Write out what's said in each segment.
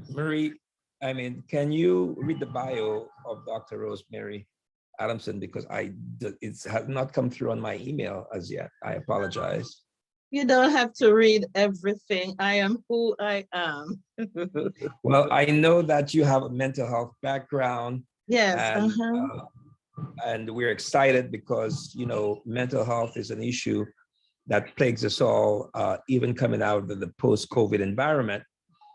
Marie, I mean, can you read the bio of Dr. Rosemary Adamson? Because it has not come through on my email as yet. I apologize. You don't have to read everything. I am who I am. Well, I know that you have a mental health background. Yes. And we're excited because, you know, mental health is an issue that plagues us all, even coming out of the post-COVID environment.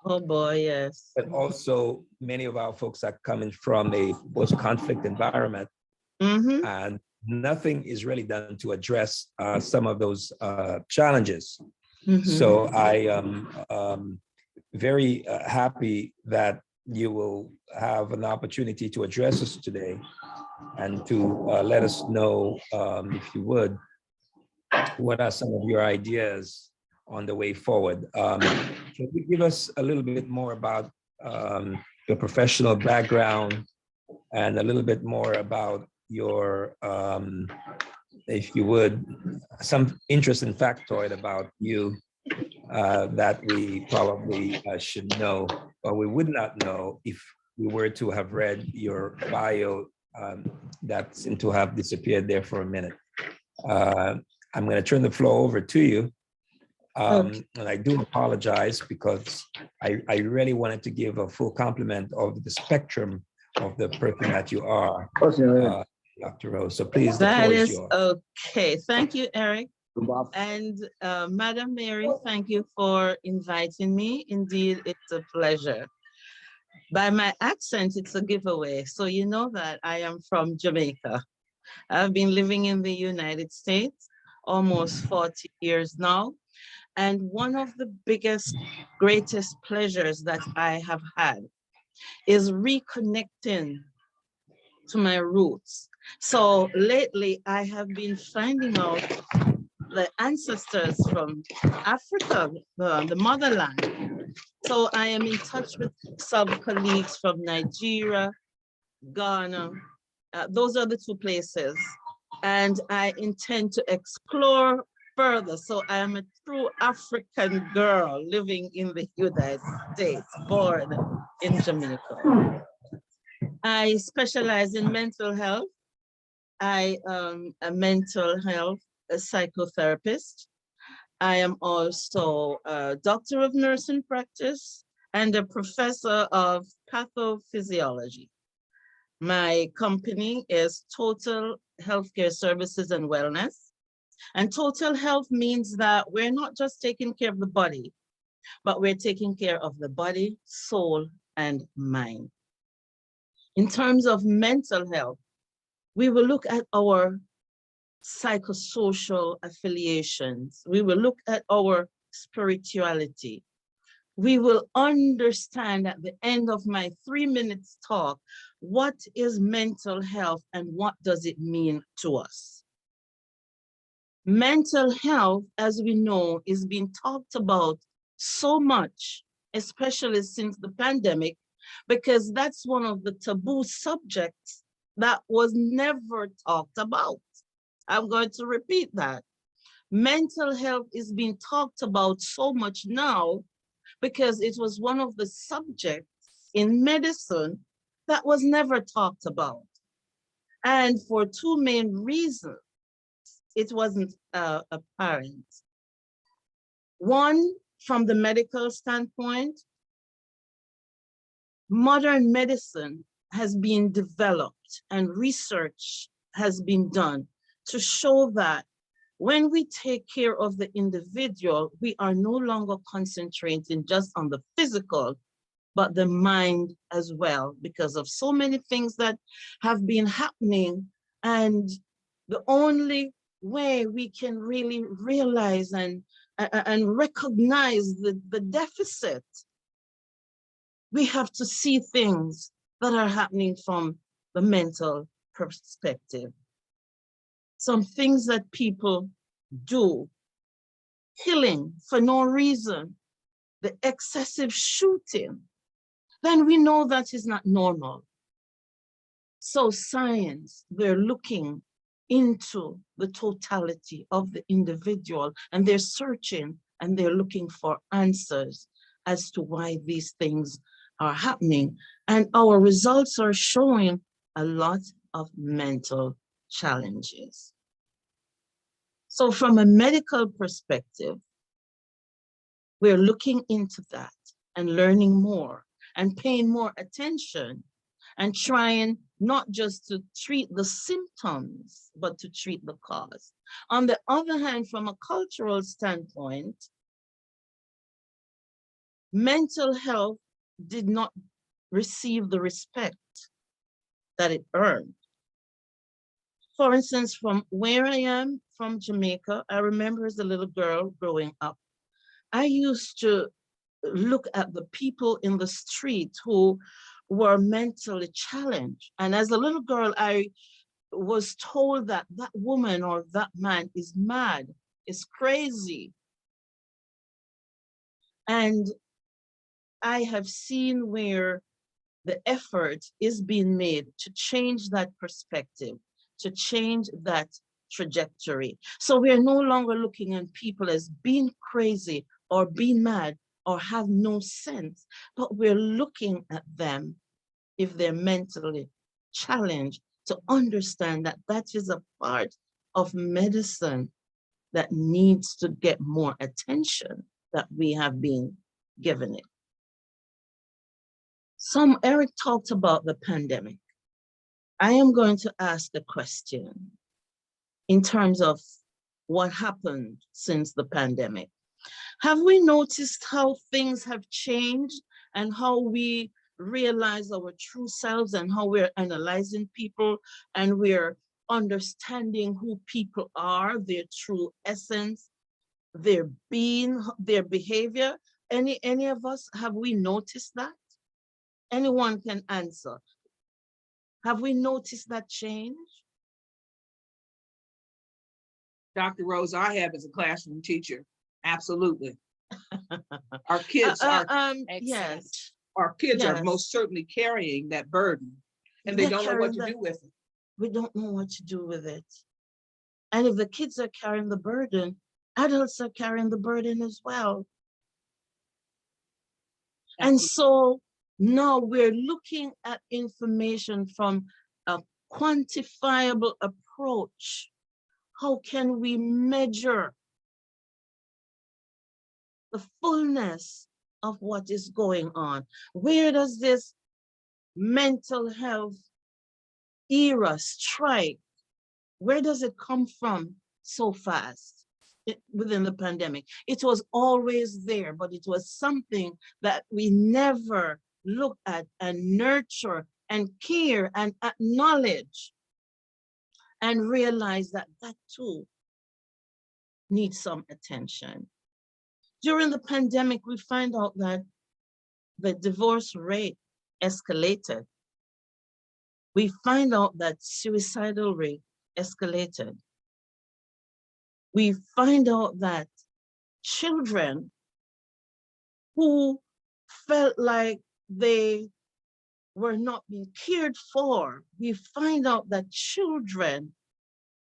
Oh boy, yes. But also many of our folks are coming from a post-conflict environment, and nothing is really done to address some of those challenges. So I am very happy that you will have an opportunity to address us today and to let us know, if you would, what are some of your ideas on the way forward. Can you give us a little bit more about your professional background and a little bit more about your, if you would, some interesting factoid about you that we probably should know, or we would not know if we were to have read your bio that seemed to have disappeared there for a minute. I'm going to turn the floor over to you. And I do apologize because I really wanted to give a full complement of the spectrum of the person that you are, Dr. Rose. So please, the floor is yours. Okay. Thank you, Eric. And Madam Mary, thank you for inviting me. Indeed, it's a pleasure. By my accent, it's a giveaway. So you know that I am from Jamaica. I've been living in the United States almost 40 years now. And one of the biggest, greatest pleasures that I have had is reconnecting to my roots. So lately, I have been finding out the ancestors from Africa, the motherland. So I am in touch with some colleagues from Nigeria, Ghana. Those are the two places. And I intend to explore further. So I am a true African girl living in the United States, born in Jamaica. I specialize in mental health. I am a mental health psychotherapist. I am also a doctor of nursing practice and a professor of pathophysiology. My company is Total Healthcare Services and Wellness. And total health means that we're not just taking care of the body, but we're taking care of the body, soul, and mind. In terms of mental health, we will look at our psychosocial affiliations. We will look at our spirituality. We will understand at the end of my 3 minutes talk, what is mental health and what does it mean to us? Mental health, as we know, is being talked about so much, especially since the pandemic, because that's one of the taboo subjects that was never talked about. I'm going to repeat that. Mental health is being talked about so much now because it was one of the subjects in medicine that was never talked about. And for two main reasons, it wasn't apparent. One, from the medical standpoint, modern medicine has been developed and research has been done to show that when we take care of the individual, we are no longer concentrating just on the physical, but the mind as well, because of so many things that have been happening. And the only way we can really realize and recognize the deficit, we have to see things that are happening from the mental perspective. Some things that people do, killing for no reason, the excessive shooting, then we know that is not normal. So science, they're looking into the totality of the individual and they're searching and they're looking for answers as to why these things are happening, and our results are showing a lot of mental challenges. So from a medical perspective, we're looking into that and learning more and paying more attention and trying not just to treat the symptoms, but to treat the cause. On the other hand, from a cultural standpoint, mental health did not receive the respect that it earned. For instance, from where I am, from Jamaica, I remember as a little girl growing up, I used to look at the people in the street who were mentally challenged. And as a little girl, I was told that that woman or that man is mad, is crazy. And I have seen where the effort is being made to change that perspective, to change that trajectory. So we are no longer looking at people as being crazy or being mad or have no sense, but we're looking at them, if they're mentally challenged, to understand that that is a part of medicine that needs to get more attention that we have been given it. Eric talked about the pandemic. I am going to ask a question in terms of what happened since the pandemic. Have we noticed how things have changed and how we realize our true selves and how we're analyzing people and we're understanding who people are, their true essence, their being, their behavior? Any of us, have we noticed that? Anyone can answer. Have we noticed that change? Dr. Rose, I have as a classroom teacher. Absolutely. Our kids are, yes. Our kids are most certainly carrying that burden, and they don't know what to do with it. We don't know what to do with it. And if the kids are carrying the burden, adults are carrying the burden as well. Absolutely. And so now we're looking at information from a quantifiable approach. How can we measure the fullness of what is going on? Where does this mental health era strike? Where does it come from so fast within the pandemic? It was always there, but it was something that we never look at and nurture and care and acknowledge and realize that that too needs some attention. During the pandemic, we find out that the divorce rate escalated. We find out that suicidal rate escalated. We find out that children who felt like they were not being cared for, we find out that children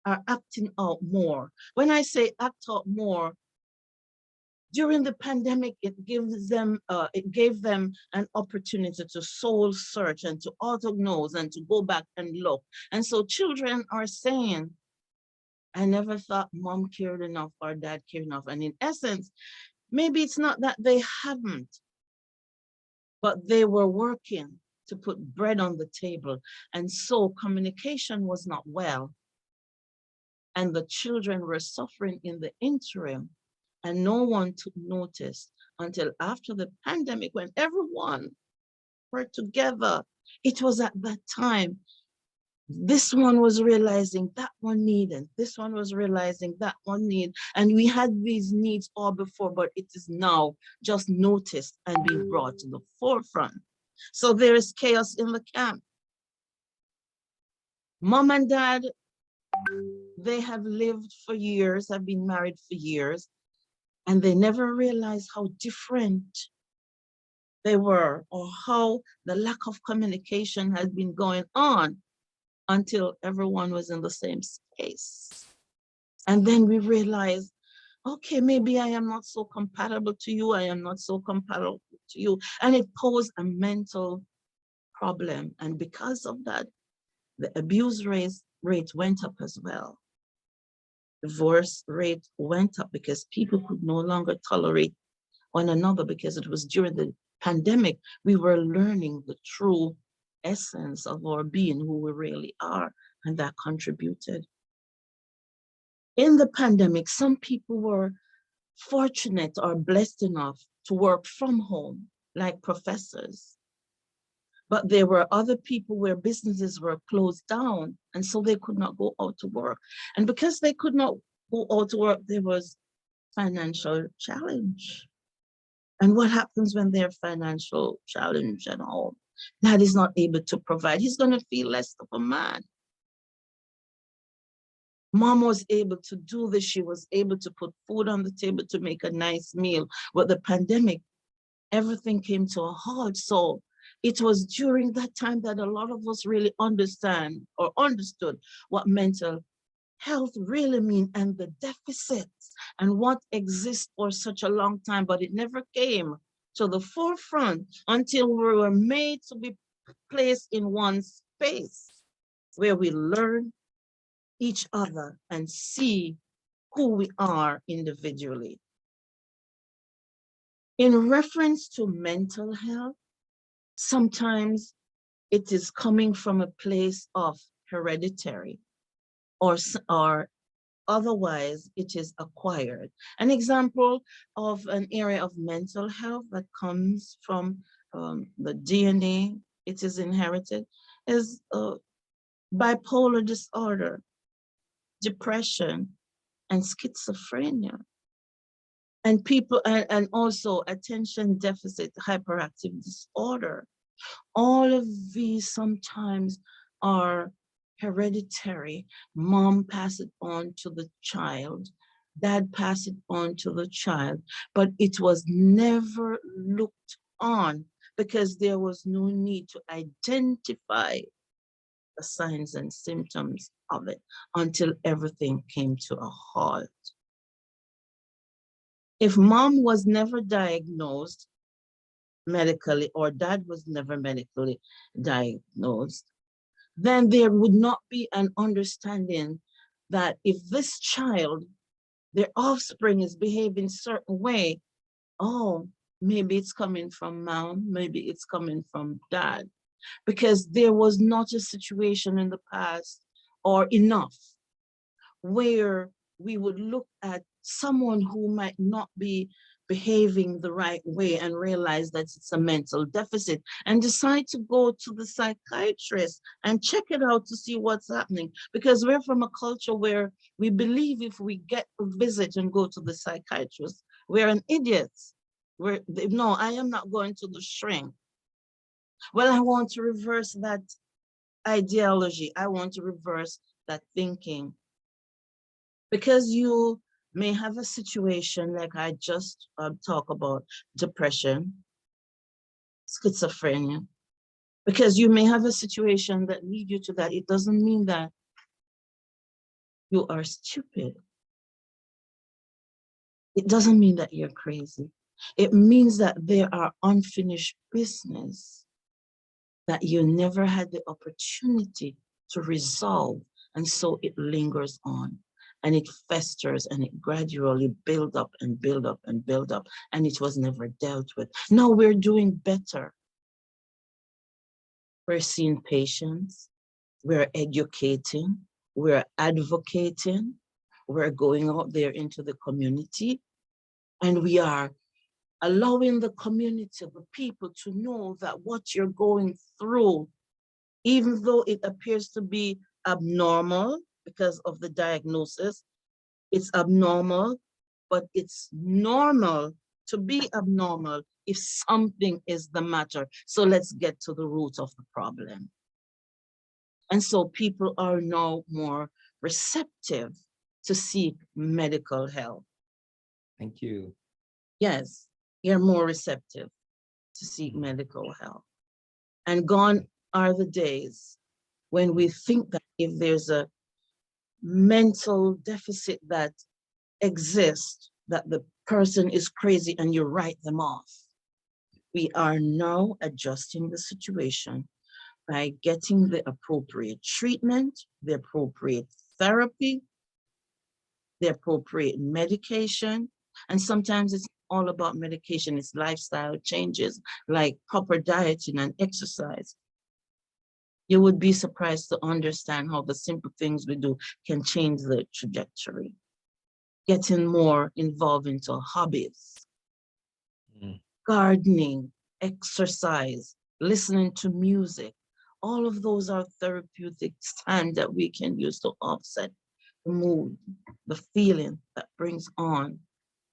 are acting out more. When I say act out more, during the pandemic, it gave them an opportunity to soul search and to auto-diagnose and to go back and look. And so children are saying, I never thought mom cared enough or dad cared enough. And in essence, maybe it's not that they haven't, but they were working to put bread on the table. And so communication was not well. And the children were suffering in the interim. And no one took notice until after the pandemic, when everyone were together. It was at that time, this one was realizing that one needed, this one was realizing that one need. And we had these needs all before, but it is now just noticed and being brought to the forefront. So there is chaos in the camp. Mom and dad, they have lived for years, have been married for years, and they never realized how different they were or how the lack of communication has been going on until everyone was in the same space. And then we realized, okay, maybe I am not so compatible to you. I am not so compatible to you. And it posed a mental problem. And because of that, the abuse rate went up as well. Divorce rate went up because people could no longer tolerate one another, because it was during the pandemic we were learning the true essence of our being, who we really are, and that contributed. In the pandemic, some people were fortunate or blessed enough to work from home, like professors. But there were other people where businesses were closed down, and so they could not go out to work. And because they could not go out to work, there was financial challenge. And what happens when there's financial challenge at home? Dad is not able to provide. He's going to feel less of a man. Mom was able to do this. She was able to put food on the table to make a nice meal. But the pandemic, everything came to a halt. So it was during that time that a lot of us really understood what mental health really means, and the deficits and what exists for such a long time. But it never came to the forefront until we were made to be placed in one space where we learn each other and see who we are individually. In reference to mental health, sometimes it is coming from a place of hereditary, or otherwise it is acquired. An example of an area of mental health that comes from the DNA, it is inherited, is bipolar disorder, depression, and schizophrenia. And people, and also attention deficit hyperactive disorder. All of these sometimes are hereditary. Mom passed it on to the child, dad passed it on to the child, but it was never looked on because there was no need to identify the signs and symptoms of it until everything came to a halt. If mom was never diagnosed medically, or dad was never medically diagnosed, then there would not be an understanding that if this child, their offspring, is behaving a certain way, oh, maybe it's coming from mom, maybe it's coming from dad. Because there was not a situation in the past, or enough, where we would look at someone who might not be behaving the right way and realize that it's a mental deficit and decide to go to the psychiatrist and check it out to see what's happening. Because we're from a culture where we believe if we get a visit and go to the psychiatrist, we're an idiot. No, I am not going to the shrink. Well, I want to reverse that ideology. I want to reverse that thinking. Because you may have a situation like I just talked about, depression, schizophrenia. Because you may have a situation that leads you to that. It doesn't mean that you are stupid. It doesn't mean that you're crazy. It means that there are unfinished business that you never had the opportunity to resolve. And so it lingers on, and it festers, and it gradually builds up and build up and build up, and it was never dealt with. Now we're doing better. We're seeing patients, we're educating, we're advocating, we're going out there into the community, and we are allowing the community, the people, to know that what you're going through, even though it appears to be abnormal because of the diagnosis, it's abnormal, but it's normal to be abnormal if something is the matter. So let's get to the root of the problem. And so people are now more receptive to seek medical help. Thank you. Yes, you're more receptive to seek medical help. And gone are the days when we think that if there's a mental deficit that exists, that the person is crazy and you write them off. We are now adjusting the situation by getting the appropriate treatment, the appropriate therapy, the appropriate medication. And sometimes it's all about medication, it's lifestyle changes like proper dieting and exercise. You would be surprised to understand how the simple things we do can change the trajectory. Getting more involved into hobbies, gardening, exercise, listening to music. All of those are therapeutic time that we can use to offset the mood, the feeling that brings on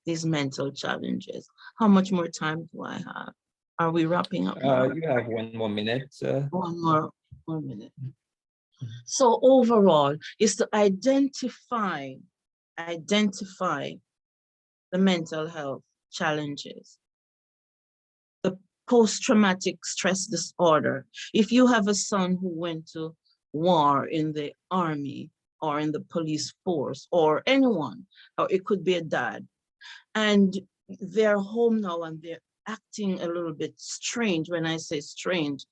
these mental challenges. How much more time do I have? Are we wrapping up now? You have 1 more minute. One more minute. So overall, is to identify the mental health challenges, the post-traumatic stress disorder. If you have a son who went to war in the army or in the police force or anyone, or it could be a dad, and they're home now and they're acting a little bit strange. When I say strange,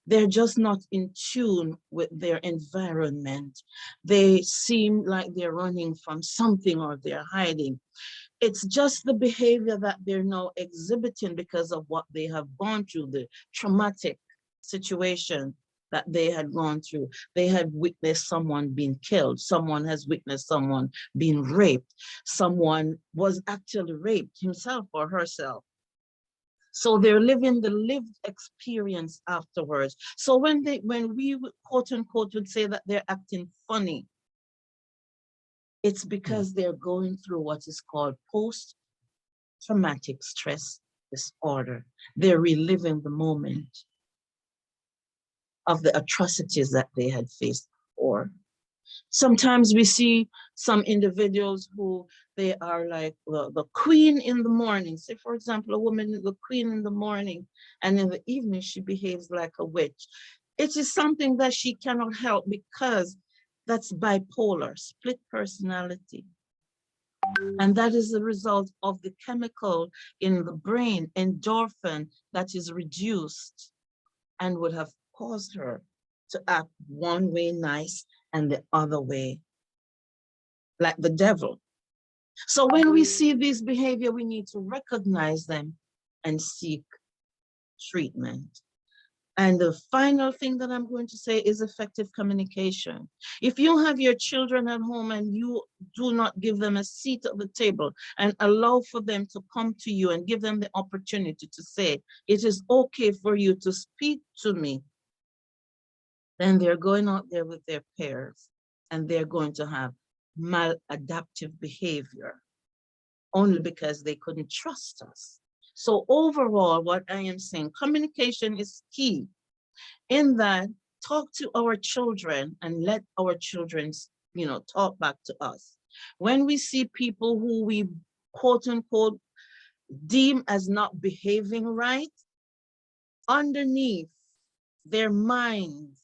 they're just not in tune with their environment. They seem like they're running from something or they're hiding. It's just the behavior that they're now exhibiting because of what they have gone through, the traumatic situation that they had gone through. They had witnessed someone being killed. Someone has witnessed someone being raped. Someone was actually raped, himself or herself. So they're living the lived experience afterwards. So when we quote unquote would say that they're acting funny, it's because they're going through what is called post-traumatic stress disorder. They're reliving the moment of the atrocities that they had faced before. Sometimes we see some individuals who they are like the queen in the morning. Say, for example, a woman is the queen in the morning, and in the evening she behaves like a witch. It is something that she cannot help because that's bipolar, split personality. And that is the result of the chemical in the brain, endorphin, that is reduced and would have caused her to act one way nice and the other way like the devil. So when we see this behavior, we need to recognize them and seek treatment. And the final thing that I'm going to say is effective communication. If you have your children at home and you do not give them a seat at the table and allow for them to come to you and give them the opportunity to say, it is okay for you to speak to me, then they're going out there with their peers and they're going to have maladaptive behavior only because they couldn't trust us. So overall, what I am saying, communication is key in that talk to our children and let our children, talk back to us. When we see people who we quote unquote deem as not behaving right, underneath their minds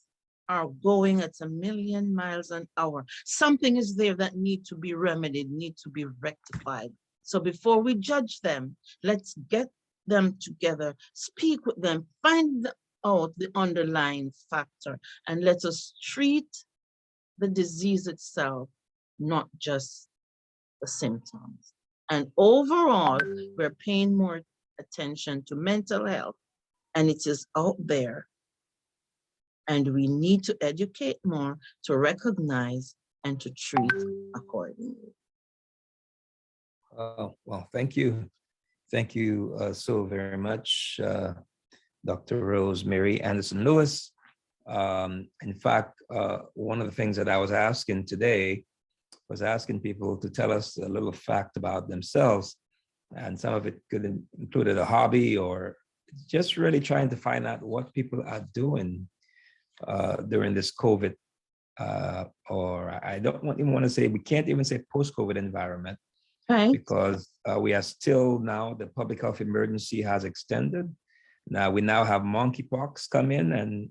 are going at 1,000,000 miles an hour. Something is there that needs to be remedied, need to be rectified. So before we judge them, let's get them together, speak with them, find out the underlying factor, and let us treat the disease itself, not just the symptoms. And overall, we're paying more attention to mental health, and it is out there. And we need to educate more to recognize and to treat accordingly. Well, thank you. Thank you so very much, Dr. Rosemary Anderson Lewis. In fact, one of the things that I was asking today was asking people to tell us a little fact about themselves. And some of it could include a hobby or just really trying to find out what people are doing during this COVID, or I don't even want to say, we can't even say post-COVID environment, right? Because we are still now, the public health emergency has extended. Now we now have monkeypox come in, and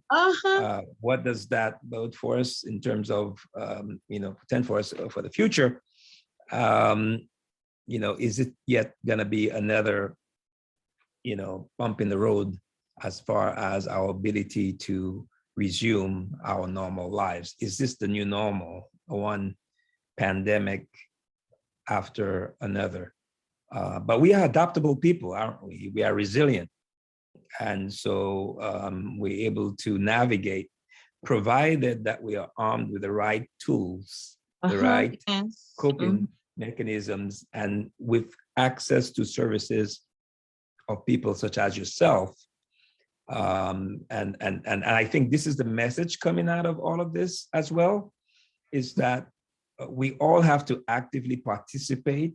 what does that bode for us in terms of, potential for us for the future? Is it yet going to be another bump in the road as far as our ability to resume our normal lives. Is this the new normal? One pandemic after another. But we are adaptable people, aren't we? We are resilient. And so we're able to navigate, provided that we are armed with the right tools, the right coping mechanisms, and with access to services of people such as yourself. And I think this is the message coming out of all of this as well, is that we all have to actively participate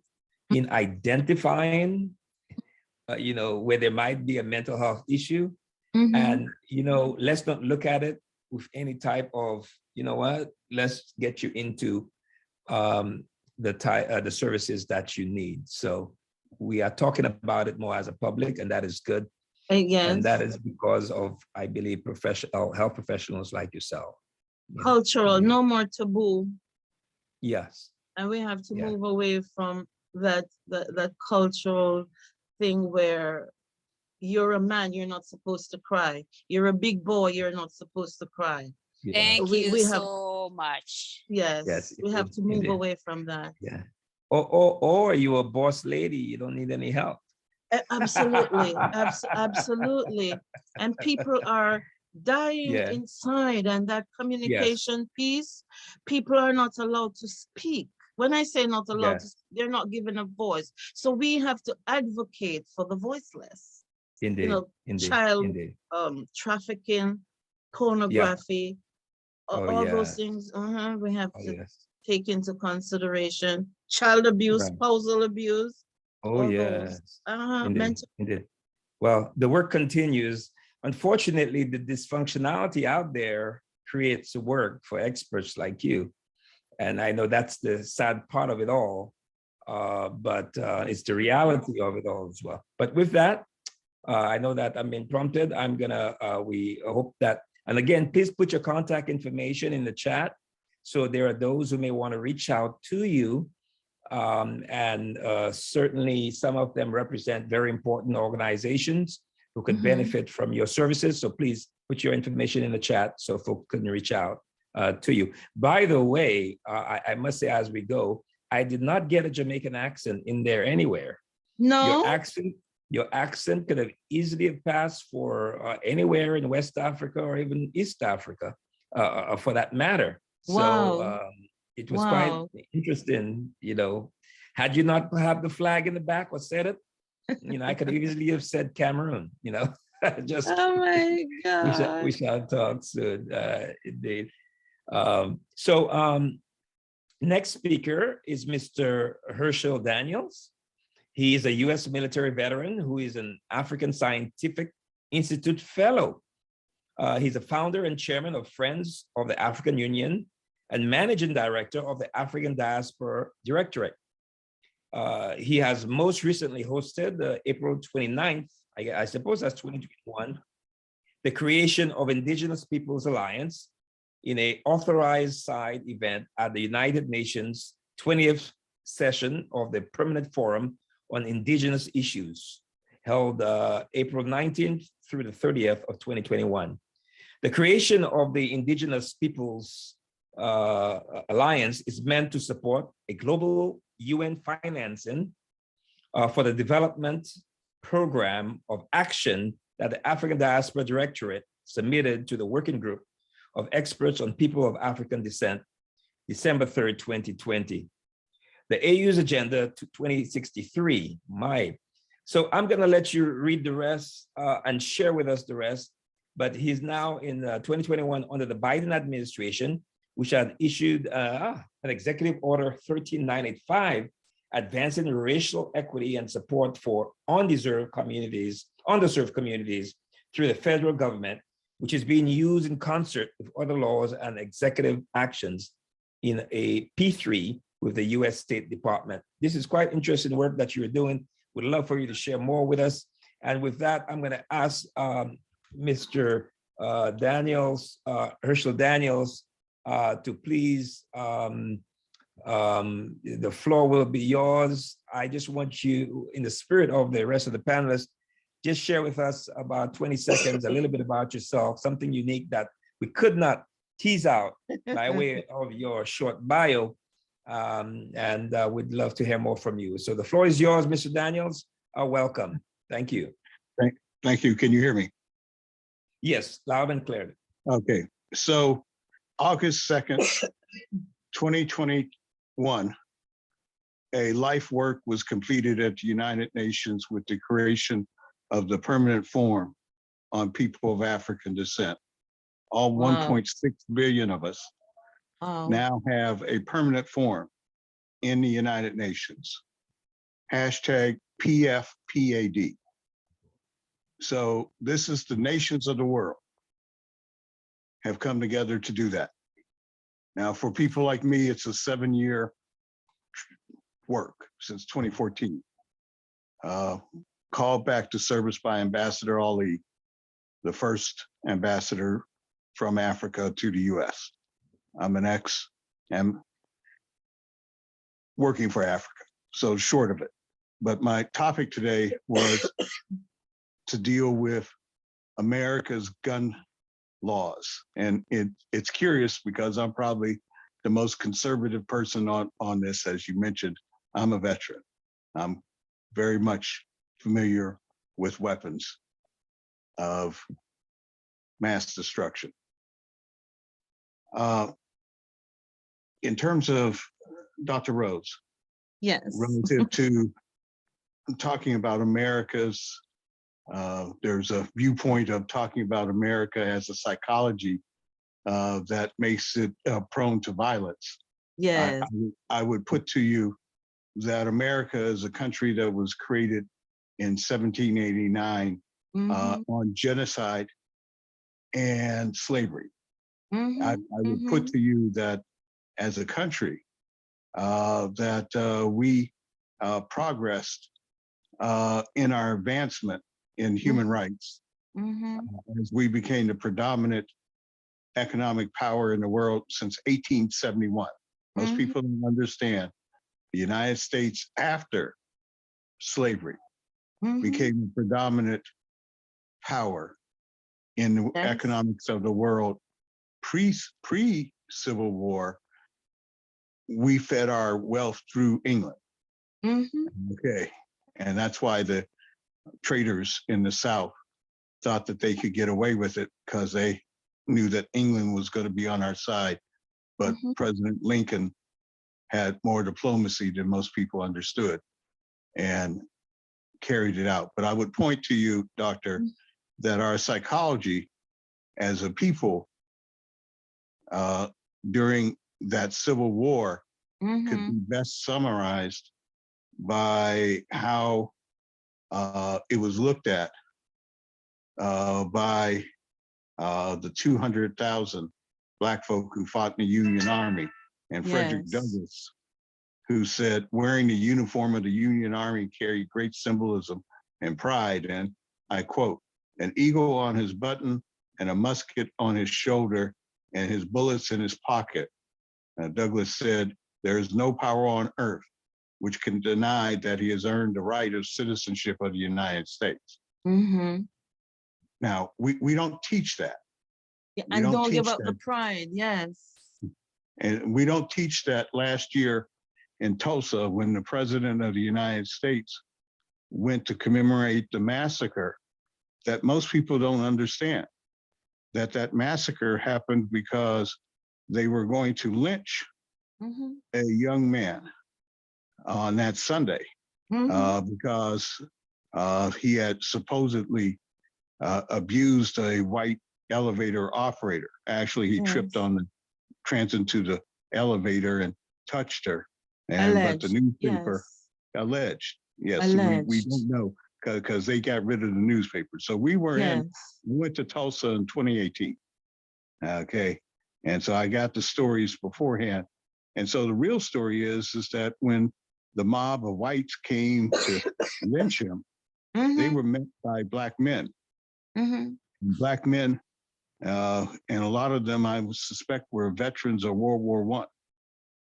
in identifying, where there might be a mental health issue. And, let's not look at it with any type of, let's get you into the services that you need. So we are talking about it more as a public, and that is good. Yes. And that is because of, I believe, professional health professionals like yourself. Cultural, no more taboo. Yes. And we have to move away from that cultural thing where you're a man, you're not supposed to cry. You're a big boy, you're not supposed to cry. Thank you so much. Yes, we have to move away from that. Yeah. Or you're a boss lady, you don't need any help. Absolutely, absolutely. And people are dying inside, and that communication piece, people are not allowed to speak. When I say not allowed to, they're not given a voice. So we have to advocate for the voiceless. Indeed. Child trafficking, pornography, all those things. We have to take into consideration. Child abuse, spousal abuse. Oh, yes. Indeed. Well, the work continues. Unfortunately, the dysfunctionality out there creates work for experts like you. And I know that's the sad part of it all, but it's the reality of it all as well. But with that, I know that I'm being prompted. We hope that, and again, please put your contact information in the chat. So there are those who may want to reach out to you. Certainly some of them represent very important organizations who could benefit from your services. So please put your information in the chat so folks can reach out to you. By the way, I must say as we go, I did not get a Jamaican accent in there anywhere. No. Your accent could have easily have passed for anywhere in West Africa or even East Africa, for that matter. Wow. So it was quite interesting, Had you not had the flag in the back or said it, I could easily have said Cameroon, just. Oh my God. We shall talk soon, indeed. Next speaker is Mr. Herschel Daniels. He is a U.S. military veteran who is an African Scientific Institute Fellow. He's a founder and chairman of Friends of the African Union and managing director of the African Diaspora Directorate. He has most recently hosted April 29th, I suppose that's 2021, the creation of Indigenous Peoples Alliance in an authorized side event at the United Nations 20th session of the Permanent Forum on Indigenous Issues, held April 19th through the 30th of 2021. The creation of the Indigenous Peoples Alliance is meant to support a global UN financing for the development program of action that the African Diaspora Directorate submitted to the working group of experts on people of African descent, December 3rd, 2020. The AU's agenda to 2063, So I'm gonna let you read the rest and share with us the rest, but he's now in 2021 under the Biden administration, which had issued an executive order 13985, advancing racial equity and support for underserved communities through the federal government, which is being used in concert with other laws and executive actions in a P3 with the US State Department. This is quite interesting work that you're doing. We'd love for you to share more with us. And with that, I'm gonna ask Mr. Daniels, Herschel Daniels, to please, the floor will be yours. I just want you, in the spirit of the rest of the panelists, just share with us about 20 seconds, a little bit about yourself, something unique that we could not tease out by way of your short bio. And we'd love to hear more from you. So the floor is yours, Mr. Daniels. Welcome. Thank you. Thank you. Can you hear me? Yes, loud and clear. Okay. So August 2nd, 2021, a life work was completed at the United Nations with the creation of the Permanent Forum on People of African Descent. All 1.6 billion of us now have a permanent forum in the United Nations. Hashtag PFPAD. So this is the nations of the world have come together to do that. Now, for people like me, it's a 7-year work since 2014. Called back to service by Ambassador Ali, the first ambassador from Africa to the US. I'm an am working for Africa, so short of it. But my topic today was to deal with America's gun laws. And it's curious because I'm probably the most conservative person on this. As you mentioned, I'm a veteran. I'm very much familiar with weapons of mass destruction. In terms of Dr. Rose, yes, relative to talking about America's, there's a viewpoint of talking about America as a psychology that makes it prone to violence. yes, I would put to you that America is a country that was created in 1789 on genocide and slavery. I would put to you that as a country, that we progressed in our advancement in human rights as we became the predominant economic power in the world since 1871. Most people don't understand the United States after slavery became the predominant power in the economics of the world. Pre-Civil War, we fed our wealth through England. Okay, and that's why the traders in the South thought that they could get away with it because they knew that England was going to be on our side. But President Lincoln had more diplomacy than most people understood and carried it out. But I would point to you, Doctor, that our psychology as a people during that Civil War could be best summarized by how it was looked at by the 200,000 Black folk who fought in the Union Army, and Frederick Douglass, who said, wearing the uniform of the Union Army carried great symbolism and pride. And I quote, an eagle on his button and a musket on his shoulder and his bullets in his pocket. Douglass said, there is no power on earth which can deny that he has earned the right of citizenship of the United States. Now, we don't teach that. Yeah, and don't give up the pride, yes. And we don't teach that. Last year in Tulsa, when the President of the United States went to commemorate the massacre, that most people don't understand, that massacre happened because they were going to lynch a young man on that Sunday because he had supposedly abused a white elevator operator. Actually, he tripped on the transit to the elevator and touched her. And but the newspaper alleged. Yes, we don't know because they got rid of the newspaper. So we went to Tulsa in 2018. Okay. And so I got the stories beforehand. And so the real story is that when the mob of whites came to lynch him, they were met by Black men. Black men, and a lot of them I would suspect were veterans of World War I.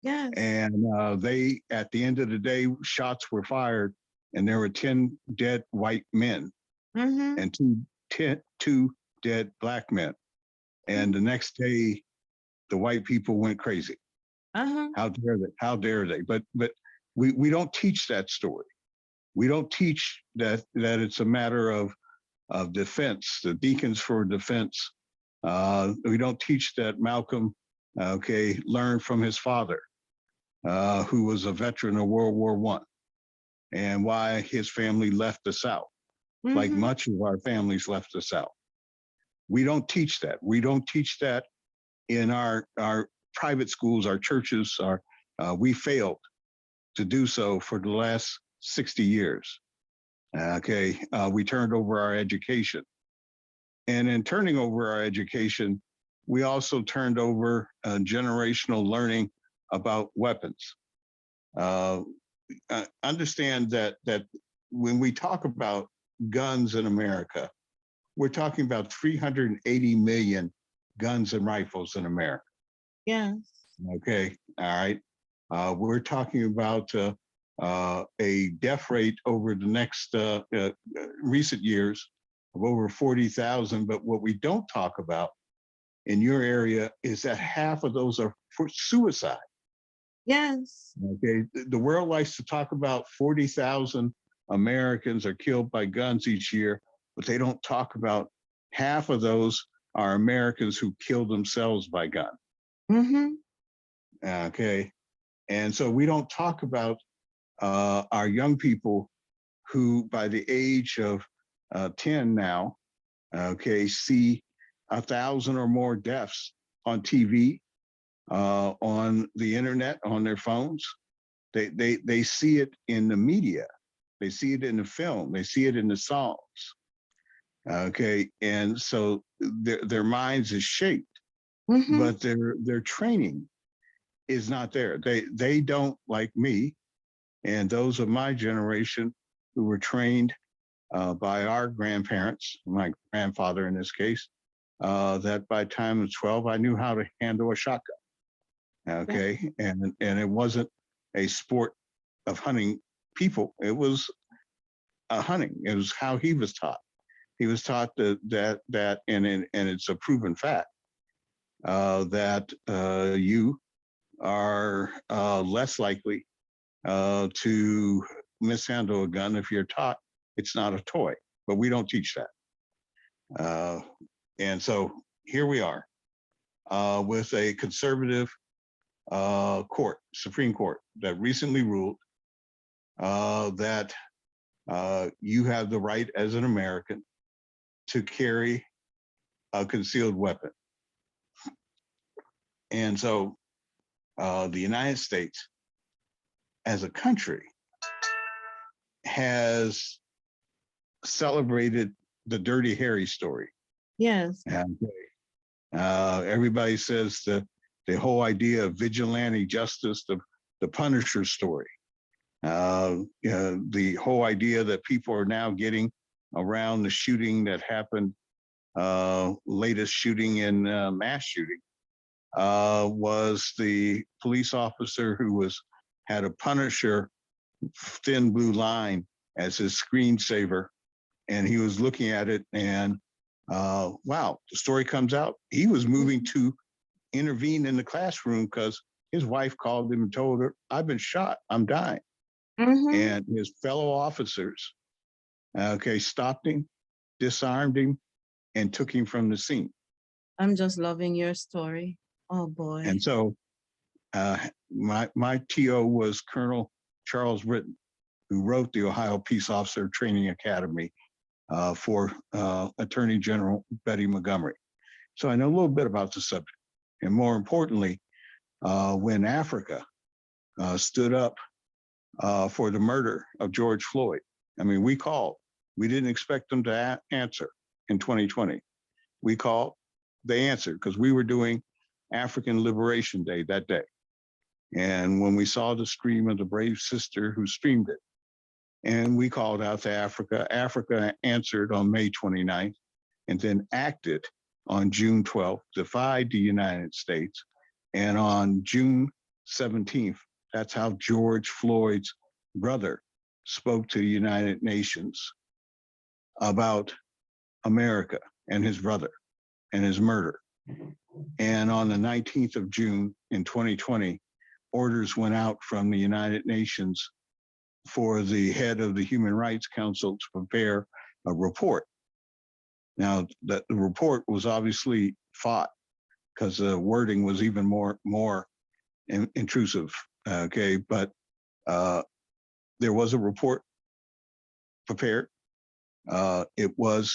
Yes. And they, at the end of the day, shots were fired and there were 10 dead white men and two dead Black men. And the next day, the white people went crazy. How dare they? How dare they? But we don't teach that story. We don't teach that it's a matter of defense, the Deacons for Defense. We don't teach that Malcolm, learned from his father, who was a veteran of World War I, and why his family left the South, like much of our families left the South. We don't teach that. We don't teach that in our private schools, our churches. We failed to do so for the last 60 years. We turned over our education. And in turning over our education, we also turned over generational learning about weapons. Understand that when we talk about guns in America, we're talking about 380 million guns and rifles in America. Yes. Okay, all right. We're talking about a death rate over the next recent years of over 40,000. But what we don't talk about in your area is that half of those are for suicide. Yes. Okay, the world likes to talk about 40,000 Americans are killed by guns each year, but they don't talk about half of those are Americans who kill themselves by gun. Okay, and so we don't talk about our young people who, by the age of 10 now, see 1,000 or more deaths on TV, on the internet, on their phones. They see it in the media, they see it in the film, they see it in the songs. Okay, and so their minds is shaped, but their training is not there. They don't, like me and those of my generation who were trained by our grandparents, my grandfather in this case, that by the time I was 12, I knew how to handle a shotgun. Okay, and it wasn't a sport of hunting people. It was a hunting. It was how he was taught. He was taught that and it's a proven fact that you are less likely to mishandle a gun if you're taught it's not a toy. But we don't teach that. And so here we are with a conservative court, Supreme Court, that recently ruled that you have the right as an American to carry a concealed weapon. And so the United States as a country has celebrated the Dirty Harry story. Yes. And everybody says the whole idea of vigilante justice, the Punisher story, the whole idea that people are now getting around the shooting that happened, latest shooting in mass shooting, was the police officer who had a Punisher thin blue line as his screensaver, and he was looking at it, and wow, the story comes out. He was moving to intervene in the classroom because his wife called him and told her, "I've been shot, I'm dying." And his fellow officers, stopped him, disarmed him, and took him from the scene. I'm just loving your story. Oh boy. And so my TO was Colonel Charles Britton, who wrote the Ohio Peace Officer Training Academy for Attorney General Betty Montgomery. So I know a little bit about the subject. And more importantly, when Africa stood up for the murder of George Floyd, I mean, we called. We didn't expect them to answer in 2020. We called, they answered, because we were doing African Liberation Day that day. And when we saw the scream of the brave sister who streamed it, and we called out to Africa, Africa answered on May 29th, and then acted on June 12th, defied the United States. And on June 17th, that's how George Floyd's brother spoke to the United Nations about America and his brother and his murder. And on the 19th of June in 2020, orders went out from the United Nations for the head of the Human Rights Council to prepare a report. Now, the report was obviously fought because the wording was even more intrusive. Okay, but there was a report prepared. It was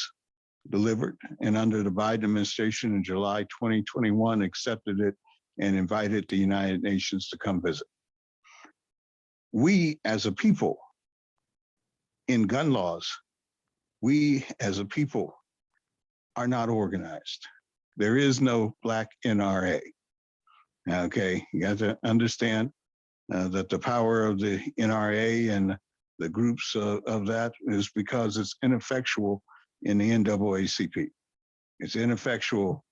delivered, and under the Biden administration in July 2021, accepted it and invited the United Nations to come visit. We as a people in gun laws, we as a people are not organized. There is no Black NRA. Okay, you got to understand that the power of the NRA and the groups of that is because it's ineffectual in the NAACP. It's ineffectual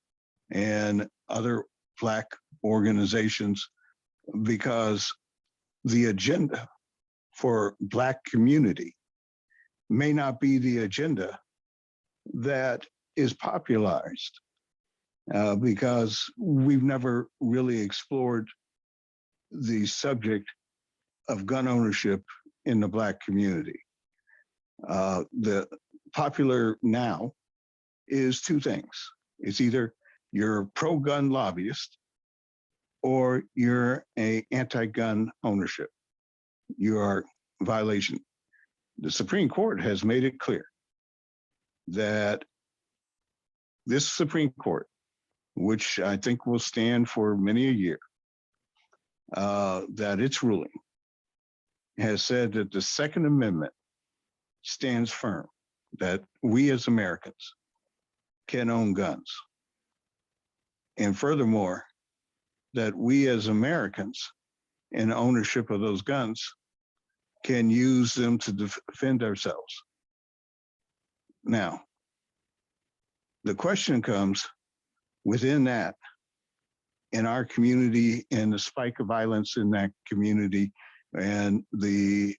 in other Black organizations because the agenda for Black community may not be the agenda that is popularized because we've never really explored the subject of gun ownership in the Black community. The popular now is two things. It's either you're a pro-gun lobbyist or you're an anti-gun ownership. You are in violation. The Supreme Court has made it clear that this Supreme Court, which I think will stand for many a year, that its ruling has said that the Second Amendment stands firm, that we as Americans can own guns. And furthermore, that we as Americans in ownership of those guns can use them to defend ourselves. Now, the question comes within that, in our community and the spike of violence in that community and the